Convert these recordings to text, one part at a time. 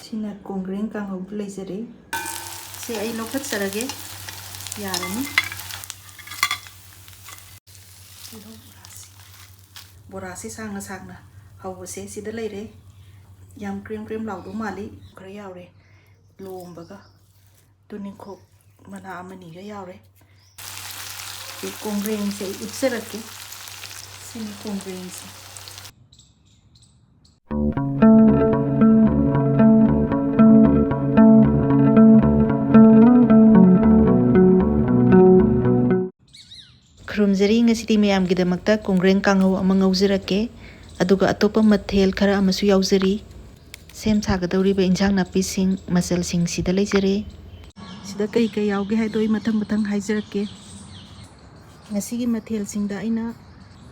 Sina Konggreng Kanghou leizere. Se ai lokhat sarage yarani. Tilhou Bora se sangna sangna hawse sida leire. Yam cream laudu mali khara yaore. Lombaga tuninkhok mana amani ga yaore. Se Konggreng se utserake. Sini Konggreng se. Khurumjari ngasidi mayam gidamakta Konggreng Kanghou ama ngauzarake aduga atopa mathel khara amasu yauzari sem sagadawriba injang napising masalsing sida leijare sida kai yauge haidoi mathang haizarake ngasigi mathel singda aina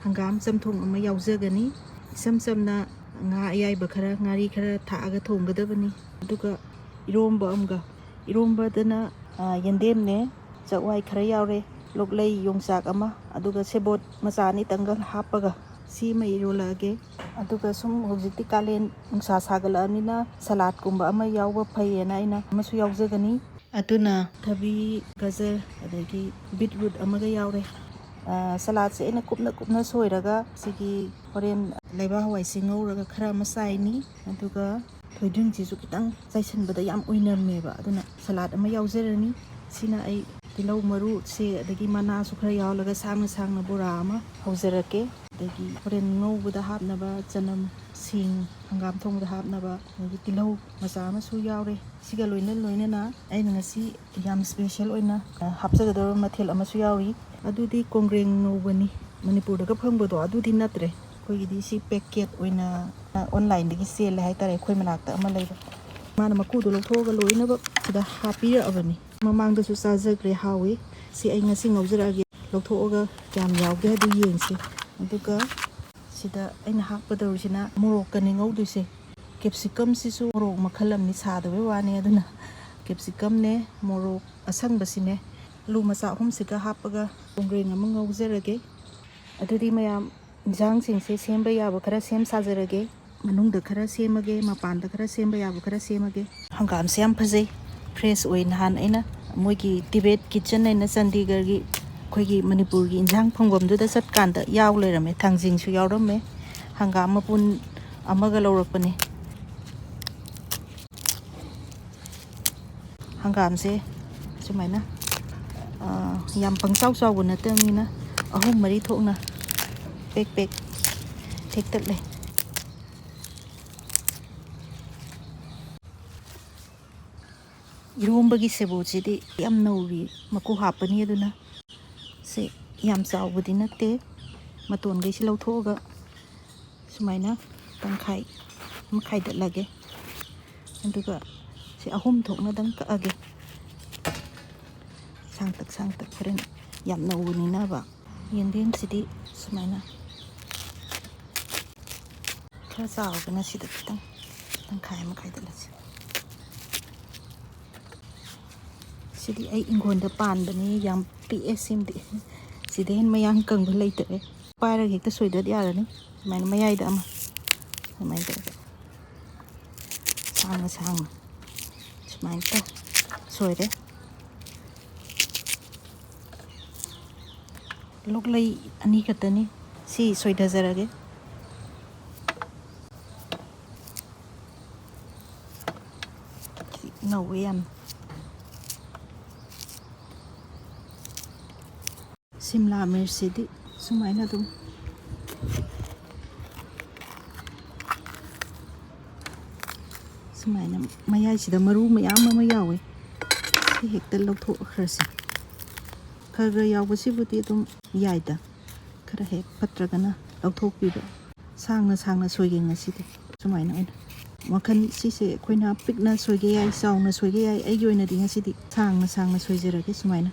hangam chamthong ama yauzagani isam samna nga ayaiba khara ngari khara thaaga thonggadabani aduga Eromba amga Eromba dana yendem ne chakhawai khara yaure Loklei Yongchak ama aduga sebot masani tangal hapaga si mai rolage aduga sum hojikti kalen nungsa sagalamina salad kumba ama yauba phayena ina amasu yauzagani aduna thabi gajar adagi beetroot amaga yaure salad se ina kupna soiraga sigi horen laiba hawai singauraga khara masaini aduga thoidung ji su kitang saisanbada yam oinameba aduna salad ama yauzarani sina ai Tilhou maru se adagi mana su khara yaulaga sangna bora ama hauzarake adagi horen ngaubuda hapnaba chanam sing hangam thongda hapnaba adagi tilhou macha ama su yaure siga loina na aina ngasi yam special oina hapjagadaba mathel ama su yauri adudi Konggreng ngobani manipur daga phangbodo adudi natre koigidi si packet oina online dagi sale haitare khoi manakta ama leiba mana makudu lokhoga loina ba sida hapira abani mamang da su sajagre hawi si ai ngasi ngauzarage lokhoga jam yauge hadu yengsi aduga sida aina hakpadawsina morok kani ngauduise capsicum sisu morok makhalam ni sadawe wani aduna capsicum ne morok asangbasine lu macha hum sika hapaga Konggreng ama ngauzarage adudi mayam injang singse semba yaba khara sem sajarage manungda khara semage mapanda khara semba yaba khara semage hangam se yam phajai fresh oil han aina moigi Tibet kitchen aina Chandigarh gi khoigi Manipur gi injang phangom du da sat kanda yaw leirame thangjing su yawrame hangam mapun amaga lawrakpani hangam se sumaina yam pangsaw saw na tamina ahum mari thokna pek thektat le Eromba gi sebot sidi yam nauri maku hapani aduna se yam chawbudi natte maton gai si lawthoga sumaina tangkhai makhai datlage aduga se ahum thokna dang kaage sangtak karen yam nawuni na ba yendem sidi sumaina khara chawgana sida kitang tangkhai makhai datlase sidi ai ingonda panbani yam PSMD sidhen mayang kang belaitare para hekta soida yarani main mayai da ama main da sang main ta soide Loklei ani katani si soida zarage no yam Simla mirsidi sumaina dum sumaina mayai sida maru mayam ama yawe si hekta lokho khrasi khaga yawbasibudi dum yaida khara hek patragana lokthokpiba sangna soige ngasidi sumaina aina wakhan sise khoina pikna soige yai sauna soige yai ai yoina di ngasidi sangna soijerage sumaina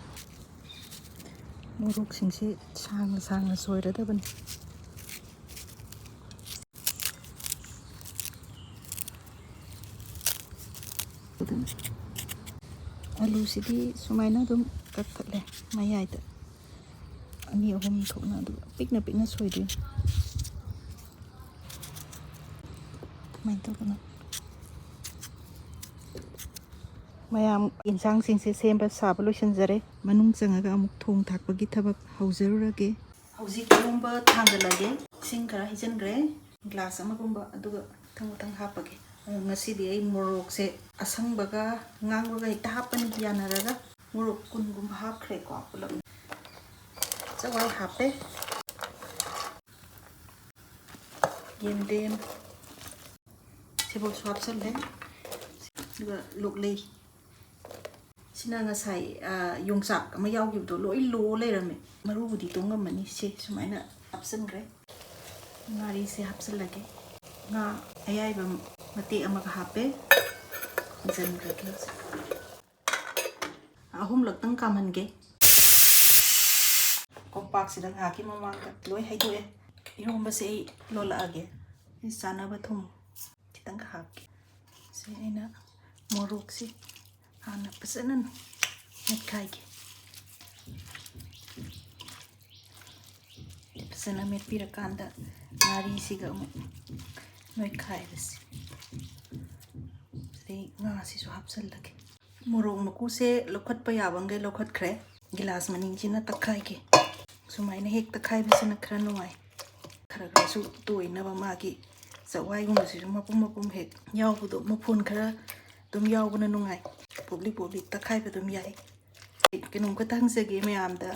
morok singse sangna soiradabani alu sidi sumaina dum kakle mayai da ani ahum thokna du pikna soidin main to kana ꯃꯌꯥꯝ ꯏꯟꯁꯥꯡꯁꯤꯡꯁꯦ ꯁꯦꯝꯕ ꯁꯥꯕ ꯂꯣꯏꯁꯤꯟꯖꯔꯦ ꯃꯅꯨꯡ ꯆꯪꯉꯒ ꯑꯃꯨꯛ ꯊꯣꯡ ꯊꯥꯛꯄꯒꯤ ꯊꯕꯛ ꯍꯧꯖꯔꯨꯔꯒꯦ ꯍꯧꯖꯤꯛ ꯏꯔꯣꯝꯕ ꯊꯥꯡꯒꯠꯂꯒꯦ ꯏꯁꯤꯡ ꯈꯔ ꯍꯩꯖꯤꯟꯈ꯭ꯔꯦ ꯒ꯭ꯂꯥꯁ ꯑꯃꯒꯨꯝꯕ ꯑꯗꯨꯒ ꯃꯊꯪ ꯍꯥꯞꯄꯒꯦ ꯉꯁꯤꯗꯤ ꯑꯩ ꯃꯣꯔꯣꯛꯁꯦ ꯑꯁꯪꯕꯒ ꯉꯥꯡꯕꯒ ꯍꯦꯛꯇ ꯍꯥꯞꯄꯅꯤ ꯌꯥꯅꯔꯒ ꯃꯣꯔꯣꯛ 10ꯒꯨꯝꯕ ꯍꯥꯞꯈ꯭ꯔꯦꯀꯣ ꯄꯨꯂꯞ ꯆꯋꯥꯏ ꯍꯥꯞꯄꯦ ꯌꯦꯟꯗꯦꯝ ꯁꯦꯕꯣꯠꯁꯨ ꯍꯥꯞꯆꯜꯂꯦ ꯑꯗꯨꯒ ꯂꯣꯛꯂꯩ ꯁꯤꯅ ꯉꯁꯥꯏ ꯌꯣꯡꯆꯥꯛ ꯑꯃ ꯌꯥꯎꯈꯤꯕꯗꯣ ꯂꯣꯏ ꯂꯣ ꯂꯩꯔꯝꯃꯦ ꯃꯔꯨꯕꯨꯗꯤ ꯇꯣꯡꯉꯝꯃꯅꯤ ꯁꯤ ꯁꯨꯃꯥꯏꯅ ꯍꯥꯞꯆꯟꯈ꯭ꯔꯦ ꯉꯥꯔꯤꯁꯦ ꯍꯥꯞꯆꯜꯂꯒꯦ ꯉꯥ ꯑꯌꯥꯏꯕ ꯃꯇꯦꯛ ꯑꯃꯒ ꯍꯥꯞꯄꯦ ꯍꯟꯖꯟꯈ꯭ꯔꯒꯦ ꯑꯍꯨꯝꯂꯛꯇꯪ ꯀꯥꯝꯍꯟꯒꯦ ꯀꯣꯝꯄꯥꯛꯁꯤꯗ ꯉꯥꯏꯍꯥꯛꯀꯤ ꯃꯃꯥꯡꯗ ꯂꯣꯏ ꯍꯩꯗꯣꯛꯑꯦ ꯏꯔꯣꯝꯕꯁꯦ ꯑꯩ ꯂꯣꯜꯂꯛꯑꯒꯦ ꯆꯥꯅꯕ ꯊꯨꯝ ꯈꯤꯇꯪꯒ ꯍꯥꯞꯀꯦ ꯁꯤ ꯑꯩꯅ ꯃꯣꯔꯣꯛꯁꯤ ꯍꯥꯟꯅ ꯐꯖꯅ ꯃꯦꯠꯈꯥꯏꯒꯦ ꯐꯖꯅ ꯃꯦꯠꯄꯤꯔꯀꯥꯟꯗ ꯉꯥꯔꯤꯁꯤꯒ ꯑꯃꯨꯛ ꯅꯣꯏꯈꯥꯏꯔꯁꯤ ꯑꯗꯩ ꯉꯥꯁꯤꯁꯨ ꯍꯥꯞꯆꯜꯂꯒꯦ ꯃꯣꯔꯣꯛ ꯃꯀꯨꯁꯦ ꯂꯧꯈꯠꯄ ꯌꯥꯕꯈꯩ ꯂꯧꯈꯠꯈ꯭ꯔꯦ ꯒꯤꯂꯥꯁ ꯃꯅꯤꯡꯁꯤꯅ ꯇꯛꯈꯥꯏꯒꯦ ꯁꯨꯃꯥꯏꯅ ꯍꯦꯛ ꯇꯛꯈꯥꯏꯕꯁꯤꯅ ꯈꯔ ꯅꯨꯡꯉꯥꯏ ꯈꯔꯁꯨ ꯇꯣꯏꯅꯕ ꯃꯥꯒꯤ ꯆꯋꯥꯏꯒꯨꯝꯕꯁꯤꯁꯨ ꯃꯄꯨꯝ ꯍꯦꯛ ꯌꯥꯎꯕꯗꯣ ꯃꯐꯣꯟ ꯈꯔ ꯑꯗꯨꯝ ꯌꯥꯎꯕꯅ ꯅꯨꯡꯉꯥꯏ ꯄꯣꯞꯂꯤ ꯇꯛꯈꯥꯏꯕ ꯑꯗꯨꯝ ꯌꯥꯏ ꯀꯩꯅꯣꯝꯈꯛꯇ ꯍꯪꯖꯒꯦ ꯃꯌꯥꯝꯗ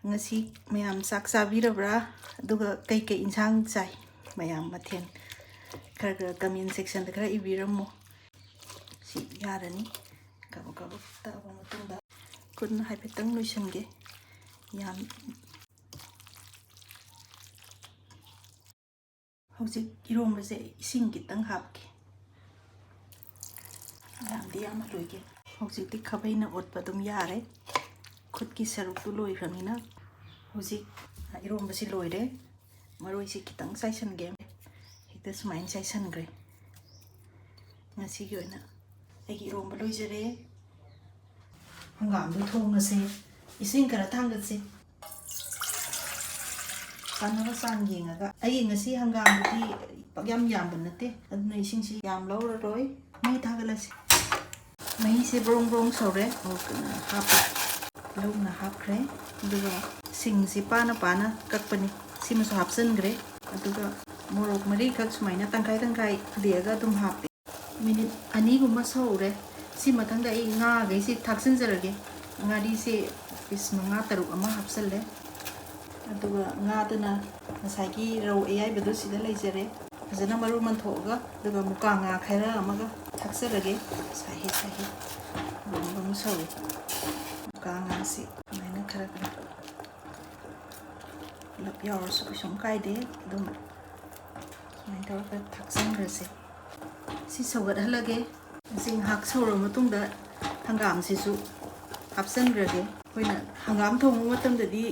ꯉꯁꯤ ꯃꯌꯥꯝ ꯆꯥꯛ ꯆꯥꯕꯤꯔꯕ꯭ꯔꯥ ꯑꯗꯨꯒ ꯀꯩꯀꯩ ꯏꯟꯁꯥꯡ ꯆꯥꯏ ꯃꯌꯥꯝ ꯃꯊꯦꯜ ꯈꯔ ꯀꯃꯦꯟ ꯁꯦꯛꯁꯟꯗ ꯈꯔ ꯏꯕꯤꯔꯝꯃꯣ ꯁꯤ ꯌꯥꯔꯅꯤ ꯀꯕꯛ ꯇꯛꯑꯕ ꯃꯇꯨꯡꯗ ꯈꯨꯠꯅ ꯍꯥꯏꯐꯦꯠꯇꯪ ꯂꯣꯏꯁꯟꯒꯦ ꯌꯥꯝ ꯍꯧꯖꯤꯛ ꯏꯔꯣꯝꯕꯁꯦ ꯏꯁꯤꯡ ꯈꯤꯇꯪ ꯍꯥꯞꯀꯦ ꯌꯥꯝꯗꯤ ꯌꯥꯝꯃꯔꯣꯏꯒꯦ ꯍꯧꯖꯤꯛꯇꯤ ꯈꯥꯕꯩꯅ ꯑꯣꯠꯄ ꯑꯗꯨꯝ ꯌꯥꯔꯦ ꯈꯨꯠꯀꯤ ꯁꯔꯨꯛꯇꯨ ꯂꯣꯏꯈ꯭ꯔꯕꯅꯤꯅ ꯍꯧꯖꯤꯛ ꯏꯔꯣꯝꯕꯁꯤ ꯂꯣꯏꯔꯦ ꯃꯔꯣꯏꯁꯤ ꯈꯤꯇꯪ ꯆꯥꯏꯁꯟꯒꯦ ꯍꯦꯛꯇ ꯁꯨꯃꯥꯏꯅ ꯆꯥꯏꯁꯟꯈ꯭ꯔꯦ ꯉꯁꯤꯒꯤ ꯑꯣꯏꯅ ꯑꯩꯒꯤ ꯏꯔꯣꯝꯕ ꯂꯣꯏꯖꯔꯦ ꯍꯪꯒꯥꯝꯗꯨ ꯊꯣꯡꯉꯁꯦ ꯏꯁꯤꯡ ꯈꯔ ꯊꯥꯡꯒꯠꯁꯤ ꯆꯥꯅꯕ ꯆꯥꯡ ꯌꯦꯡꯉꯒ ꯑꯩ ꯉꯁꯤ ꯍꯪꯒꯥꯝꯗꯨꯗꯤ ꯄꯥꯛ ꯌꯥꯝꯕ ꯅꯠꯇꯦ ꯑꯗꯨꯅ ꯏꯁꯤꯡꯁꯤ ꯌꯥꯝ ꯂꯧꯔꯔꯣꯏ ꯃꯩ ꯊꯥꯒꯠꯂꯁꯤ ꯃꯍꯤꯁꯦ ꯕ꯭ꯔꯣꯡ ꯁꯧꯔꯦ ꯍꯥꯞꯄꯦ ꯂꯧꯅ ꯍꯥꯞꯈ꯭ꯔꯦ ꯑꯗꯨꯒ ꯁꯤꯡꯁꯤ ꯄꯥꯅ ꯀꯛꯄꯅꯤ ꯁꯤꯃꯁꯨ ꯍꯥꯞꯆꯤꯟꯈ꯭ꯔꯦ ꯑꯗꯨꯒ ꯃꯣꯔꯣꯛ ꯃꯔꯤꯈꯛ ꯁꯨꯃꯥꯏꯅ ꯇꯪꯈꯥꯏ ꯗꯦꯛꯑꯒ ꯑꯗꯨꯝ ꯍꯥꯞꯄꯦ ꯃꯤꯅꯤꯠ 2ꯒꯨꯝꯕ ꯁꯧꯔꯦ ꯁꯤ ꯃꯊꯪꯗ ꯑꯩ ꯉꯥꯈꯩꯁꯤ ꯊꯥꯛꯆꯤꯟꯖꯔꯒꯦ ꯉꯥꯔꯤꯁꯦ ꯄꯤꯁ 5-6 ꯑꯃ ꯍꯥꯞꯆꯜꯂꯦ ꯑꯗꯨꯒ ꯉꯥꯗꯨꯅ ꯉꯁꯥꯏꯒꯤ ꯔꯧ ꯑꯌꯥꯏꯕꯗꯨ ꯁꯤꯗ ꯂꯩꯖꯔꯦ ꯐꯖꯅ ꯃꯔꯨ ꯃꯟꯊꯣꯛꯑꯒ ꯑꯗꯨꯒ ꯃꯨꯀꯥ ꯉꯥ ꯈꯔ ꯑꯃꯒ ꯊꯥꯛꯆꯔꯒꯦ ꯁꯥꯍꯤ ꯑꯃꯨꯛ ꯁꯧꯏ ꯃꯨꯀꯥ ꯉꯥꯁꯤ ꯑꯗꯨꯃꯥꯏꯅ ꯈꯔ ꯄꯨꯂꯞ ꯌꯥꯎꯔꯁꯨ ꯀꯩꯁꯨꯝ ꯀꯥꯏꯗꯦ ꯑꯗꯨꯝ ꯁꯨꯃꯥꯏꯅ ꯇꯧꯔꯒ ꯊꯥꯛꯆꯤꯟꯈ꯭ꯔꯁꯦ ꯁꯤ ꯁꯧꯒꯠꯍꯜꯂꯒꯦ ꯁꯤ ꯉꯥꯏꯍꯥꯛ ꯁꯧꯔꯕ ꯃꯇꯨꯡꯗ ꯍꯪꯒꯥꯝꯁꯤꯁꯨ ꯍꯥꯞꯆꯤꯟꯈ꯭ꯔꯒꯦ ꯑꯩꯈꯣꯏꯅ ꯍꯪꯒꯥꯝ ꯊꯣꯡꯕ ꯃꯇꯝꯗꯗꯤ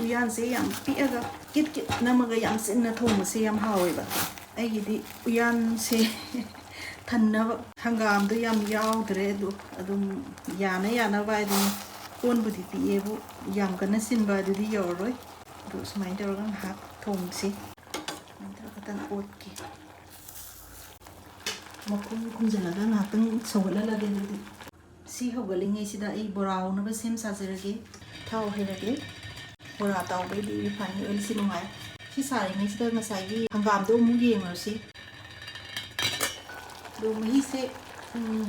ꯎꯌꯥꯟꯁꯦ ꯌꯥꯝ ꯄꯤꯛꯑꯒ ꯀꯤꯠ ꯅꯝꯃꯒ ꯌꯥꯝ ꯆꯤꯟꯅ ꯊꯣꯡꯕꯁꯦ ꯌꯥꯝ ꯍꯥꯎꯋꯦꯕ ꯑꯩꯒꯤꯗꯤ ꯎꯌꯥꯟꯁꯦ ꯊꯟꯅꯕ ꯍꯪꯒꯥꯝꯗꯣ ꯌꯥꯝ ꯌꯥꯎꯗ꯭ꯔꯦ ꯑꯗꯨꯝ ꯌꯥꯅꯕ ꯍꯥꯏꯗꯨꯅꯤ ꯀꯣꯟꯕꯨꯗꯤ ꯄꯤꯛꯑꯦꯕꯨ ꯌꯥꯝ ꯀꯟꯅ ꯆꯤꯟꯕ ꯑꯗꯨꯗꯤ ꯌꯧꯔꯔꯣꯏ ꯑꯗꯨ ꯁꯨꯃꯥꯏꯅ ꯇꯧꯔꯒ ꯉꯥꯏꯍꯥꯛ ꯊꯣꯡꯁꯤ ꯁꯨꯃꯥꯏꯅ ꯇꯧꯔꯒ ꯈꯤꯇꯪ ꯑꯣꯠꯀꯦ ꯃꯈꯨꯝ ꯈꯨꯝꯖꯤꯜꯂꯒ ꯉꯥꯏꯍꯥꯛꯇꯪ ꯁꯧꯒꯠꯍꯜꯂꯒꯦ ꯑꯗꯨꯗꯤ ꯁꯤ ꯍꯧꯒꯠꯂꯤꯉꯩꯁꯤꯗ ꯑꯩ ꯕꯣꯔꯥ ꯍꯧꯅꯕ ꯁꯦꯝ ꯁꯥꯖꯔꯒꯦ ꯊꯥꯎ ꯍꯩꯔꯒꯦ ꯕꯣꯔꯥ ꯇꯥꯎꯕꯩꯗꯤ ꯔꯤꯐꯥꯏꯟ ꯑꯣꯏꯜꯁꯤ ꯅꯨꯡꯉꯥꯏ ꯁꯤ ꯁꯥꯔꯤꯉꯩꯁꯤꯗ ꯉꯁꯥꯏꯒꯤ ꯍꯪꯒꯥꯝꯗꯣ ꯑꯃꯨꯛ ꯌꯦꯡꯉꯨꯔꯁꯤ ꯑꯗꯣ ꯃꯍꯤꯁꯦ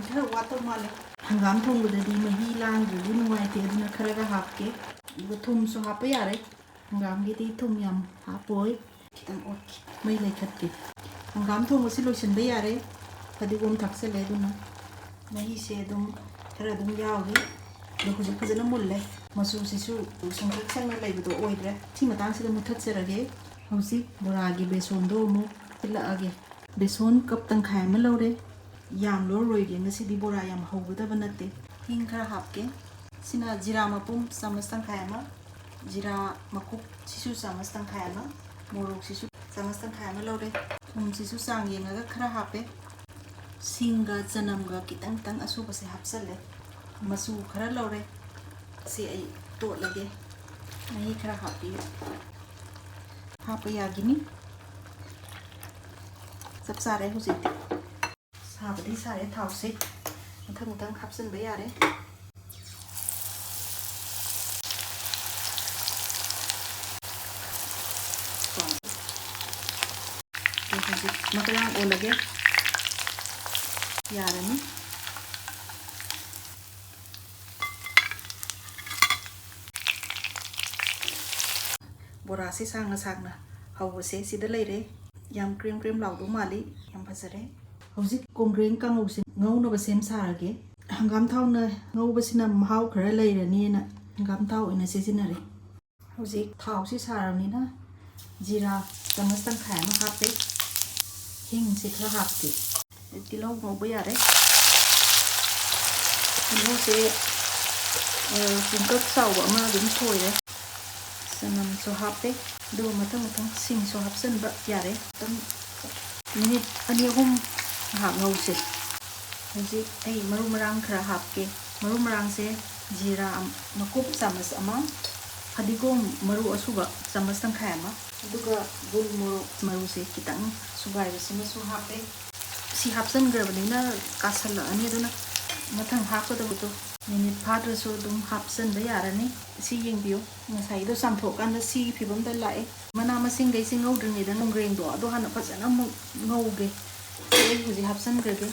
ꯈꯔ ꯋꯥꯠꯇꯧ ꯃꯥꯜꯂꯦ ꯍꯪꯒꯥꯝ ꯊꯣꯡꯕꯗꯗꯤ ꯃꯍꯤ ꯂꯥꯡꯗ꯭ꯔꯗꯤ ꯅꯨꯡꯉꯥꯏꯇꯦ ꯑꯗꯨꯅ ꯈꯔꯒ ꯍꯥꯞꯀꯦ ꯑꯗꯨꯒ ꯊꯨꯝꯁꯨ ꯍꯥꯞꯄ ꯌꯥꯔꯦ ꯍꯪꯒꯥꯝꯒꯤꯗꯤ ꯊꯨꯝ ꯌꯥꯝ ꯍꯥꯞꯄꯣꯏ ꯈꯤꯇꯪ ꯑꯣꯠꯀꯦ ꯃꯩ ꯂꯩꯈꯠꯀꯦ ꯍꯪꯒꯥꯝ ꯊꯣꯡꯕꯁꯤ ꯂꯣꯏꯁꯤꯟꯕ ꯌꯥꯔꯦ ꯐꯗꯤꯒꯣꯝ ꯊꯥꯛꯆꯜꯂꯦ ꯑꯗꯨꯅ ꯃꯍꯤꯁꯦ ꯑꯗꯨꯝ ꯈꯔ ꯑꯗꯨꯝ ꯌꯥꯎꯔꯤ ꯑꯗꯣ ꯍꯧꯖꯤꯛ ꯐꯖꯅ ꯃꯨꯜꯂꯦ ꯃꯆꯨꯁꯤꯁꯨ ꯁꯪꯇ꯭ꯔꯤꯛ ꯁꯪꯅ ꯂꯩꯕꯗꯣ ꯑꯣꯏꯗ꯭ꯔꯦ ꯁꯤ ꯃꯇꯥꯡꯁꯤꯗ ꯃꯨꯊꯠꯆꯔꯒꯦ ꯍꯧꯖꯤꯛ ꯕꯣꯔꯥꯒꯤ ꯕꯦꯁꯣꯟꯗꯣ ꯑꯃꯨꯛ ꯊꯤꯠꯂꯛꯑꯒꯦ ꯕꯦꯁꯣꯟ ꯀꯞ ꯇꯪꯈꯥꯏ ꯑꯃ ꯂꯧꯔꯦ ꯌꯥꯝ ꯂꯧꯔꯔꯣꯏꯒꯦ ꯉꯁꯤꯗꯤ ꯕꯣꯔꯥ ꯌꯥꯝ ꯍꯧꯒꯗꯕ ꯅꯠꯇꯦ ꯍꯤꯡ ꯈꯔ ꯍꯥꯞꯀꯦ ꯁꯤꯅ ꯖꯤꯔꯥ ꯃꯄꯨꯝ ꯆꯥꯃꯁ ꯇꯪꯈꯥꯏ ꯑꯃ ꯖꯤꯔꯥ ꯃꯀꯨꯞ ꯁꯤꯁꯨ ꯆꯥꯃꯁ ꯇꯪꯈꯥꯏ ꯑꯃ ꯃꯣꯔꯣꯛꯁꯤꯁꯨ ꯆꯥꯃꯁ ꯇꯪꯈꯥꯏ ꯑꯃ ꯂꯧꯔꯦ ꯊꯨꯝꯁꯤꯁꯨ ꯆꯥꯡ ꯌꯦꯡꯉꯒ ꯈꯔ ꯍꯥꯞꯄꯦ ꯁꯤꯡꯒ ꯆꯅꯝꯒ ꯈꯤꯇꯪ ꯑꯁꯨꯕꯁꯦ ꯍꯥꯞꯆꯜꯂꯦ ꯃꯆꯨ ꯈꯔ ꯂꯧꯔꯦ ꯁꯤ ꯑꯩ ꯇꯣꯠꯂꯒꯦ ꯃꯍꯤ ꯈꯔ ꯍꯥꯞꯄꯤꯌꯨ ꯍꯥꯞꯄ ꯌꯥꯒꯤꯅꯤ ꯆꯞ ꯆꯥꯔꯦ ꯍꯧꯖꯤꯛꯇꯤ ꯁꯥꯕꯗꯤ ꯁꯥꯔꯦ ꯊꯥꯎꯁꯦ ꯃꯊꯪ ꯍꯥꯞꯆꯤꯟꯕ ꯌꯥꯔꯦ hꯧꯖꯤꯛ ꯃꯀꯌꯥꯝ ꯑꯣꯜꯂꯒꯦ ꯌꯥꯔꯅꯤ ꯕꯣꯔꯥꯁꯦ ꯁꯥꯡꯅ ꯍꯧꯕꯁꯦ ꯁꯤꯗ ꯂꯩꯔꯦ ꯌꯥꯝ ꯀ꯭ꯔꯤꯝ ꯂꯥꯎꯗꯧ ꯃꯥꯜꯂꯤ ꯌꯥꯝ ꯐꯖꯔꯦ ꯍꯧꯖꯤꯛ ꯀꯣꯡꯒ꯭ꯔꯦꯡ ꯀꯥꯡꯍꯧꯁꯦ ꯉꯧꯅꯕ ꯁꯦꯝ ꯁꯥꯔꯒꯦ ꯍꯪꯒꯥꯝ ꯊꯥꯎꯅ ꯉꯧꯕꯁꯤꯅ ꯃꯍꯥꯎ ꯈꯔ ꯂꯩꯔꯅꯤꯅ ꯍꯪꯒꯥꯝ ꯊꯥꯎ ꯑꯣꯏꯅ ꯁꯤꯖꯤꯟꯅꯔꯦ ꯍꯧꯖꯤꯛ ꯊꯥꯎꯁꯤ ꯁꯥꯔꯕꯅꯤꯅ ꯖꯤꯔꯥ ꯆꯃꯁ ꯇꯪꯈꯥꯏ ꯑꯃ ꯍꯥꯞꯄꯦ ꯍꯤꯡꯁꯤ ꯈꯔ ꯍꯥꯞꯀꯦ ꯇꯤꯜꯍꯧ ꯉꯧꯕ ꯌꯥꯔꯦ ꯇꯤꯜꯍꯧꯁꯦ ꯄꯨꯡꯀꯛ ꯆꯥꯎꯕ ꯑꯃ ꯑꯗꯨꯝ ꯁꯣꯏꯔꯦ ꯆꯅꯝꯁꯨ ꯍꯥꯞꯄꯦ ꯑꯗꯨꯒ ꯃꯊꯪ ꯁꯤꯡꯁꯨ ꯍꯥꯞꯆꯤꯟꯕ ꯌꯥꯔꯦ ꯃꯤꯅꯤꯠ 2-3 ꯉꯥꯏꯍꯥꯛ ꯉꯧꯁꯦ ꯍꯧꯖꯤꯛ ꯑꯩ ꯃꯔꯨ ꯃꯔꯥꯡ ꯈꯔ ꯍꯥꯞꯀꯦ ꯃꯔꯨ ꯃꯔꯥꯡꯁꯦ ꯖꯤꯔꯥ ꯃꯀꯨꯞ ꯆꯥꯃꯁ ꯑꯃ ꯐꯗꯤꯒꯣꯝ ꯃꯔꯨ ꯑꯁꯨꯕ ꯆꯥꯃꯁ ꯇꯪꯈꯥꯏ ꯑꯃ ꯑꯗꯨꯒ ꯒꯨꯜ ꯃꯣꯔꯣꯛ ꯃꯔꯨꯁꯦ ꯈꯤꯇꯪ ꯁꯨꯒꯥꯏꯕꯁꯤꯃꯁꯨ ꯍꯥꯞꯄꯦ ꯁꯤ ꯍꯥꯞꯆꯤꯟꯈ꯭ꯔꯕꯅꯤꯅ ꯀꯥꯁꯜꯂꯛꯑꯅꯤ ꯑꯗꯨꯅ ꯃꯊꯪ ꯍꯥꯞꯀꯗꯕꯗꯣ ꯃꯤꯅꯤꯠ ꯐꯥꯗ꯭ꯔꯁꯨ ꯑꯗꯨꯝ ꯍꯥꯞꯆꯤꯟꯕ ꯌꯥꯔꯅꯤ ꯁꯤ ꯌꯦꯡꯕꯤꯌꯨ ꯉꯁꯥꯏꯗꯣ ꯆꯥꯝꯊꯣꯛꯀꯥꯟꯗ ꯁꯤꯒꯤ ꯐꯤꯕꯝꯗ ꯂꯥꯛꯑꯦ ꯃꯅꯥ ꯃꯁꯤꯡꯈꯩꯁꯤ ꯉꯧꯗ꯭ꯔꯤꯉꯩꯗ ꯀꯣꯡꯒ꯭ꯔꯦꯡꯗꯣ ꯑꯗꯣ ꯍꯥꯟꯅ ꯐꯖꯅ ꯑꯃꯨꯛ ꯉꯧꯒꯦ ꯑꯩ ꯍꯧꯖꯤꯛ ꯍꯥꯞꯆꯤꯟꯈ꯭ꯔꯒꯦ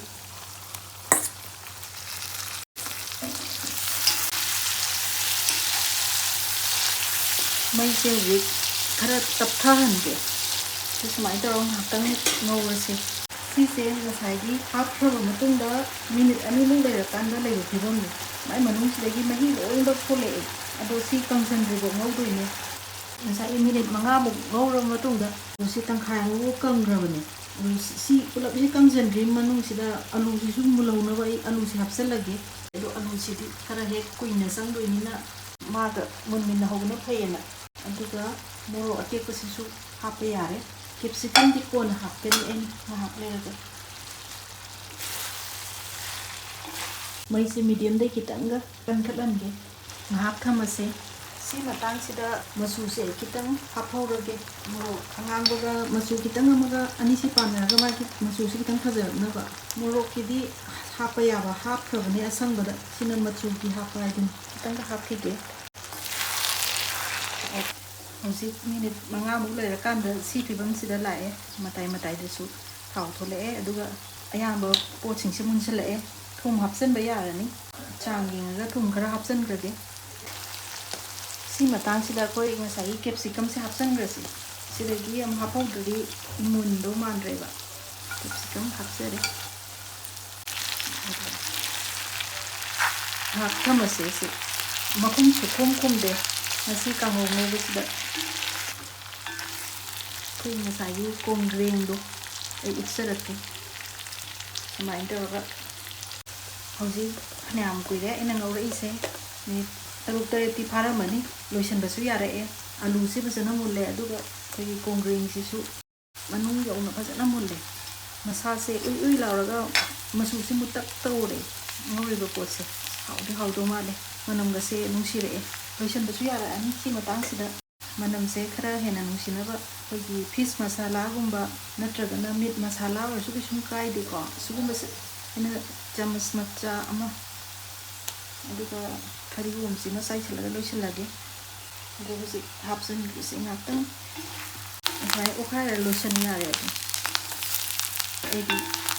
ꯃꯩꯁꯦ ꯍꯧꯖꯤꯛ ꯈꯔ ꯇꯞꯊꯍꯟꯒꯦ ꯁꯨꯃꯥꯏꯅ ꯇꯧꯔꯒ ꯉꯥꯏꯍꯥꯛꯇꯪ ꯉꯧꯔꯁꯦ ꯁꯤꯁꯦ ꯉꯁꯥꯏꯒꯤ ꯍꯥꯞꯈ꯭ꯔꯕ ꯃꯇꯨꯡꯗ ꯃꯤꯅꯤꯠ 2ꯃꯨꯛ ꯂꯩꯔꯀꯥꯟꯗ ꯂꯩꯕ ꯐꯤꯕꯝꯅꯤ ꯃꯥꯏ ꯃꯅꯨꯡꯁꯤꯗꯒꯤ ꯃꯍꯤ ꯂꯣꯏꯅ ꯊꯣꯛꯂꯛꯑꯦ ꯑꯗꯣ ꯁꯤ ꯀꯪꯁꯤꯟꯗ꯭ꯔꯤꯐꯥꯎ ꯉꯧꯗꯣꯏꯅꯦ ꯉꯁꯥꯏꯒꯤ ꯃꯤꯅꯤꯠ 5ꯃꯨꯛ ꯉꯧꯔꯕ ꯃꯇꯨꯡꯗ ꯁꯤ ꯇꯪꯈꯥꯏ ꯑꯃꯨꯛ ꯀꯪꯈ꯭ꯔꯕꯅꯦ ꯑꯗꯨ ꯁꯤ ꯄꯨꯂꯞꯁꯤ ꯀꯪꯁꯤꯟꯗ꯭ꯔꯤ ꯃꯅꯨꯡꯁꯤꯗ ꯑꯂꯨꯁꯤꯁꯨ ꯃꯨꯜꯍꯧꯅꯕ ꯑꯩ ꯑꯂꯨꯁꯤ ꯍꯥꯞꯆꯤꯜꯂꯒꯦ ꯑꯗꯣ ꯑꯂꯨꯁꯤꯗꯤ ꯈꯔ ꯍꯦꯛ ꯀꯨꯏꯅ ꯆꯪꯗꯣꯏꯅꯤꯅ ꯃꯥꯒ ꯃꯨꯟꯃꯤꯟꯅꯍꯧꯕꯅ ꯐꯩꯌꯦꯅ ꯑꯗꯨꯒ ꯃꯣꯔꯣꯛ ꯑꯇꯦꯛꯄꯁꯤꯁꯨ ꯍꯥꯞꯄ ꯌꯥꯔꯦ ꯀꯦꯞꯁꯤꯀꯝꯗꯤ ꯀꯣꯟꯅ ꯍꯥꯞꯀꯅꯤ ꯑꯩꯅ ꯉꯥꯏꯍꯥꯛ ꯂꯩꯔꯒ ꯃꯩꯁꯦ ꯃꯤꯗꯤꯌꯝꯗꯩ ꯈꯤꯇꯪꯒ ꯀꯟꯈꯠꯍꯟꯒꯦ ꯉꯥꯏꯍꯥꯛ ꯊꯝꯃꯁꯦ ꯁꯤ ꯃꯇꯥꯡꯁꯤꯗ ꯃꯆꯨꯁꯦ ꯈꯤꯇꯪ ꯍꯥꯞꯍꯧꯔꯒꯦ ꯃꯣꯔꯣꯛ ꯑꯉꯥꯡꯕꯒ ꯃꯆꯨ ꯈꯤꯇꯪ ꯑꯃꯒ ꯑꯅꯤꯁꯤ ꯄꯥꯟꯅꯔꯒ ꯃꯥꯒꯤ ꯃꯆꯨꯁꯤ ꯈꯤꯇꯪ ꯐꯖꯔꯛꯅꯕ ꯃꯣꯔꯣꯛꯀꯤꯗꯤ ꯍꯥꯞꯄ ꯌꯥꯕ ꯍꯥꯞꯈ꯭ꯔꯕꯅꯦ ꯑꯁꯪꯕꯗ ꯁꯤꯅ ꯃꯆꯨꯒꯤ ꯍꯥꯞꯄ ꯍꯥꯏꯗꯨꯅꯤ ꯈꯤꯇꯪꯒ ꯍꯥꯞꯈꯤꯒꯦ ꯍꯧꯖꯤꯛ ꯃꯤꯅꯤꯠ 5ꯃꯨꯛ ꯂꯩꯔꯀꯥꯟꯗ ꯁꯤ ꯐꯤꯕꯝꯁꯤꯗ ꯂꯥꯛꯑꯦ ꯃꯇꯥꯏꯗꯁꯨ ꯊꯥꯎ ꯊꯣꯛꯂꯛꯑꯦ ꯑꯗꯨꯒ ꯑꯌꯥꯝꯕ ꯄꯣꯠꯁꯤꯡꯁꯦ ꯃꯨꯟꯁꯤꯜꯂꯛꯑꯦ ꯊꯨꯝ ꯍꯥꯞꯆꯤꯟꯕ ꯌꯥꯔꯅꯤ ꯆꯥꯡ ꯌꯦꯡꯉꯒ ꯊꯨꯝ ꯈꯔ ꯍꯥꯞꯆꯤꯟꯈ꯭ꯔꯒꯦ ꯁꯤ ꯃꯇꯥꯡꯁꯤꯗ ꯑꯩꯈꯣꯏ ꯉꯁꯥꯏꯒꯤ ꯀꯦꯞꯁꯤꯀꯝꯁꯦ ꯍꯥꯞꯆꯤꯟꯈ꯭ꯔꯁꯤ ꯁꯤꯗꯒꯤ ꯑꯃꯨꯛ ꯍꯥꯞꯍꯧꯗ꯭ꯔꯗꯤ ꯃꯨꯟꯗꯧ ꯃꯥꯟꯗ꯭ꯔꯦꯕ ꯀꯦꯞꯁꯤꯀꯝ ꯍꯥꯞꯆꯔꯦ ꯉꯥꯏꯍꯥꯛ ꯊꯝꯃꯁꯦ ꯁꯤ ꯃꯈꯨꯝ ꯁꯨꯛꯈꯨꯝ ꯈꯨꯝꯗꯦ ꯉꯁꯤ ꯀꯥꯡꯍꯧ ꯉꯧꯕꯁꯤꯗ ꯑꯩꯈꯣꯏ ꯉꯁꯥꯏꯒꯤ ꯀꯣꯡꯒ꯭ꯔꯦꯡꯗꯣ ꯑꯩ ꯎꯠꯆꯔꯛꯀꯦ ꯁꯨꯃꯥꯏꯅ ꯇꯧꯔꯒ ꯍꯧꯖꯤꯛ ꯐꯅꯌꯥꯝ ꯀꯨꯏꯔꯦ ꯑꯩꯅ ꯉꯧꯔꯛꯏꯁꯦ ꯃꯤꯅꯤꯠ 6-7ꯇꯤ ꯐꯥꯔꯝꯃꯅꯤ ꯂꯣꯏꯁꯤꯟꯕꯁꯨ ꯌꯥꯔꯛꯑꯦ ꯑꯂꯨꯁꯤ ꯐꯖꯅ ꯃꯨꯜꯂꯦ ꯑꯗꯨꯒ ꯑꯩꯈꯣꯏꯒꯤ ꯀꯣꯡꯒ꯭ꯔꯦꯡꯁꯤꯁꯨ ꯃꯅꯨꯡ ꯌꯧꯅ ꯐꯖꯅ ꯃꯨꯜꯂꯦ ꯃꯁꯥꯁꯦ ꯎꯏ ꯂꯥꯎꯔꯒ ꯃꯆꯨꯁꯤ ꯃꯨꯠꯇꯛ ꯇꯧꯔꯦ ꯉꯧꯔꯤꯕ ꯄꯣꯠꯁꯦ ꯍꯥꯎꯗꯤ ꯍꯥꯎꯗꯧ ꯃꯥꯜꯂꯦ ꯃꯅꯝꯒꯁꯦ ꯅꯨꯡꯁꯤꯔꯛꯑꯦ ꯂꯣꯏꯁꯤꯟꯕꯁꯨ ꯌꯥꯔꯛꯑꯅꯤ ꯁꯤ ꯃꯇꯥꯡꯁꯤꯗ ꯃꯅꯝꯁꯦ ꯈꯔ ꯍꯦꯟꯅ ꯅꯨꯡꯁꯤꯅꯕ ꯑꯩꯈꯣꯏꯒꯤ ꯐꯤꯁ ꯃꯁꯥꯂꯥꯒꯨꯝꯕ ꯅꯠꯇ꯭ꯔꯒꯅ ꯃꯤꯠ ꯃꯁꯥꯂꯥ ꯑꯣꯏꯔꯁꯨ ꯀꯩꯁꯨꯝ ꯀꯥꯏꯗꯦꯀꯣ ꯁꯤꯒꯨꯝꯕꯁꯦ ꯑꯩꯅ ꯆꯃꯁ ꯃꯆꯥ ꯑꯃ ꯑꯗꯨꯒ ꯐꯗꯤꯒꯣꯝꯁꯤꯃ ꯆꯥꯏꯁꯤꯜꯂꯒ ꯂꯣꯏꯁꯤꯜꯂꯒꯦ ꯑꯗꯣ ꯍꯧꯖꯤꯛ ꯍꯥꯞꯆꯤꯟꯈ꯭ꯔꯤꯁꯦ ꯉꯥꯛꯇꯪ ꯑꯁꯨꯃꯥꯏꯅ ꯑꯣꯠꯈꯥꯏꯔ ꯂꯣꯏꯁꯤꯟ ꯌꯥꯔꯦ ꯑꯗꯨꯝ ꯑꯩꯗꯤ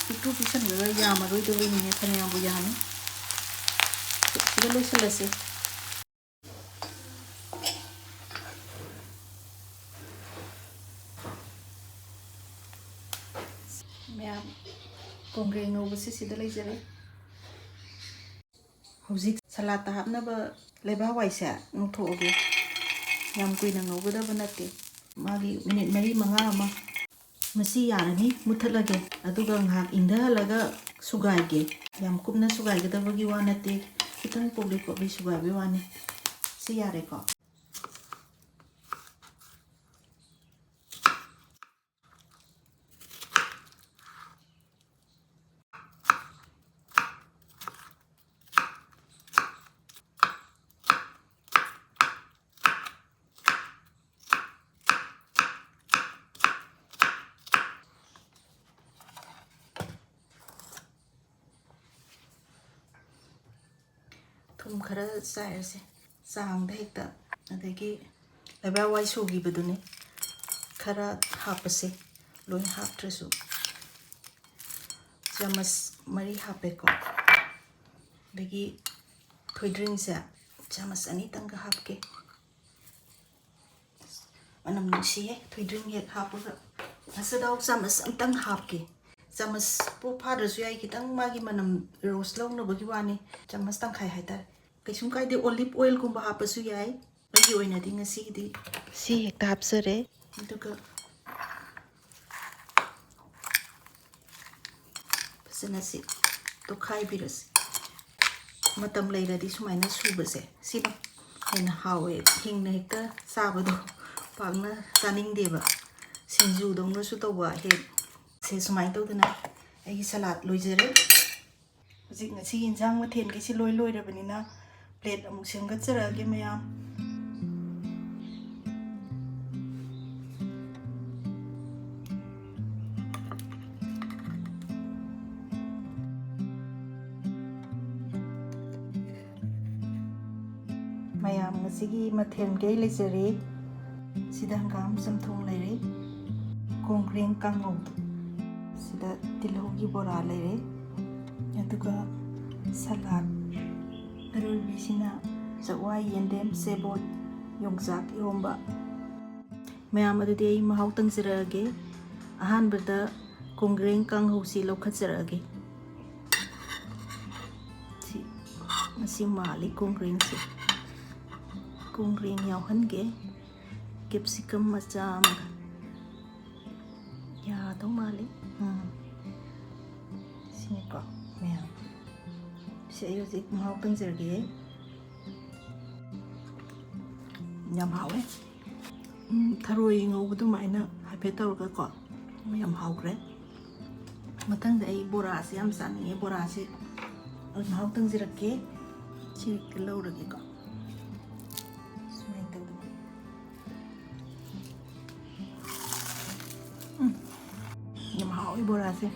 ꯄꯤꯛꯇ꯭ꯔꯨ ꯄꯤꯛꯁꯟꯈ꯭ꯔꯒ ꯌꯥꯝꯃꯔꯣꯏꯗꯕꯅꯤꯅꯦ ꯐꯅꯌꯥꯝꯕꯨ ꯌꯥꯝꯃꯤ ꯁꯤꯗ ꯂꯣꯏꯁꯤꯜꯂꯁꯤ ꯃꯌꯥꯝ ꯀꯣꯡꯒ꯭ꯔꯦꯡ ꯉꯧꯕꯁꯤ ꯁꯤꯗ ꯂꯩꯖꯔꯦ ꯍꯧꯖꯤꯛ ꯁꯂꯥꯠꯇ ꯍꯥꯞꯅꯕ ꯂꯩꯕꯥꯛ ꯍꯋꯥꯏꯁꯦ ꯉꯧꯊꯣꯛꯑꯒꯦ ꯌꯥꯝ ꯀꯨꯏꯅ ꯉꯧꯒꯗꯕ ꯅꯠꯇꯦ ꯃꯥꯒꯤ ꯃꯤꯅꯤꯠ 4-5 ꯑꯃ ꯃꯁꯤ ꯌꯥꯔꯅꯤ ꯃꯨꯠꯊꯠꯂꯒꯦ ꯑꯗꯨꯒ ꯉꯥꯏꯍꯥꯛ ꯏꯪꯊꯍꯜꯂꯒ ꯁꯨꯒꯥꯏꯒꯦ ꯌꯥꯝ ꯀꯨꯞꯅ ꯁꯨꯒꯥꯏꯒꯗꯕꯒꯤ ꯋꯥ ꯅꯠꯇꯦ ꯈꯤꯇꯪ ꯄꯣꯞꯂꯤ ꯁꯨꯒꯥꯏꯕꯒꯤ ꯋꯥꯅꯤ ꯁꯤ ꯌꯥꯔꯦꯀꯣ thum khara chairse chang da hekta adagi laba wai sugi badune khara hapase loi haptrasu chamas mari hape ko dagi thoidring se chamas ani tanga hapke anam nusi he thoidring he hapuga asadau chamas antang hapke chamas po phadra su yai kitang magi manam rose long no bagi wani chamas tang khai haitar kaisum kai de olive oil gumba hapasu yai agi oina dinga si di si hekta hapsare duka pasana si to khai virus matam leira di sumaina subase sino hena hawe hingna hekta sabado pagna taning deba singju dongno su to wa he se sumai to dana ai salad loijere hojik ngasi injang mathen ke si loi loi rabanina plate amuk semgat jara ge mayam mayam ngasigi mathen ke leijere sida hangam chamthong leire Konggreng Kanghou sida Tilhou Bora leire aduga salad Eromba sina Chakhawai Yendem sebot Yongchak Eromba mayam adudi ai mahau tangzirage ahanbada Konggreng Kanghou si lokhatzarage si masi mali Konggreng si Konggreng yauhange capsicum macha ya to mali sini ko mayam si ayuzik mahau tangzirage yam hawe tharoi ngobdu maina hape tawga ko yam hawgre matang dai bora se yam sani bora se mahau tangzirake si lawrage ko yam hawi bora se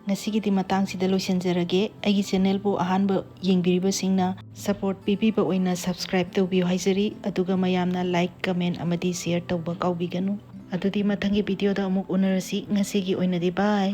ngasigi di matang sida loisenjarage aigi channel bu ahanba yengbiribasingna support pipiba oina subscribe tawbiyo haizari aduga mayamna like comment amadi share tawba kaubiganu adudi mathangi video da amuk unarasi ngasigi oina di bye